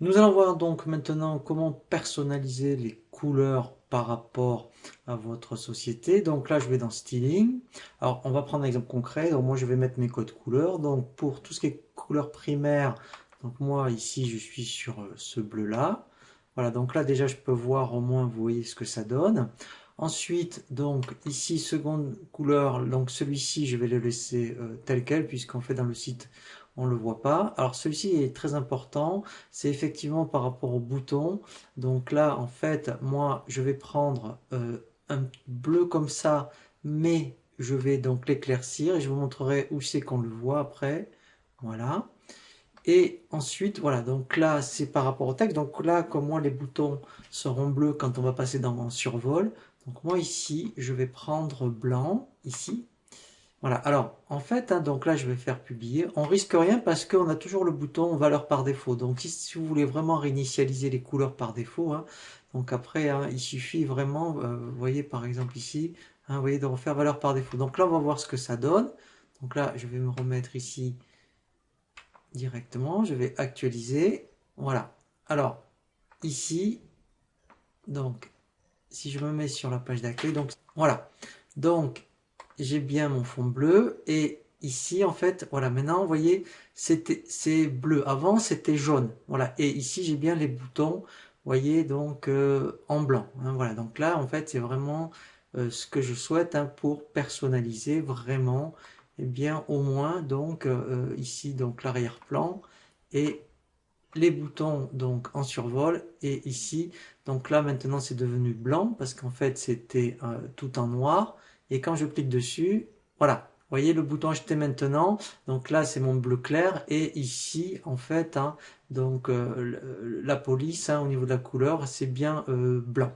Nous allons voir donc maintenant comment personnaliser les couleurs par rapport à votre société. Donc là, je vais dans Styling. Alors, on va prendre un exemple concret. Donc moi, je vais mettre mes codes couleurs. Donc pour tout ce qui est couleurs primaires, donc moi ici, je suis sur ce bleu-là. Voilà, donc là déjà, je peux voir au moins, vous voyez ce que ça donne. Ensuite, donc ici, seconde couleur, donc celui-ci, je vais le laisser tel quel, puisqu'en fait dans le site, on ne le voit pas. Alors celui-ci est très important, c'est effectivement par rapport au bouton. Donc là, en fait, moi, je vais prendre un bleu comme ça, mais je vais donc l'éclaircir et je vous montrerai où c'est qu'on le voit après. Voilà. Et ensuite, voilà, donc là, c'est par rapport au texte. Donc là, comme moi, les boutons seront bleus quand on va passer dans mon survol. Donc moi, ici, je vais prendre blanc, ici. Voilà, alors, en fait, hein, donc là, je vais faire publier. On risque rien parce qu'on a toujours le bouton valeur par défaut. Donc, si vous voulez vraiment réinitialiser les couleurs par défaut, hein, donc après, hein, il suffit vraiment, vous voyez, par exemple ici, hein, vous voyez, de refaire valeur par défaut. Donc là, on va voir ce que ça donne. Donc là, je vais me remettre ici directement, je vais actualiser, voilà. Alors, ici, donc, si je me mets sur la page d'accueil, donc, voilà. Donc, j'ai bien mon fond bleu, et ici, en fait, voilà, maintenant, vous voyez, c'est bleu. Avant, c'était jaune, voilà. Et ici, j'ai bien les boutons, vous voyez, donc, en blanc, hein, voilà. Donc là, en fait, c'est vraiment ce que je souhaite, hein, pour personnaliser vraiment, et bien, au moins, donc, ici, donc, l'arrière-plan, et les boutons donc en survol, et ici donc là maintenant c'est devenu blanc parce qu'en fait c'était tout en noir, et quand je clique dessus, voilà, vous voyez le bouton acheter maintenant, donc là c'est mon bleu clair, et ici en fait, hein, donc la police, hein, au niveau de la couleur c'est bien blanc.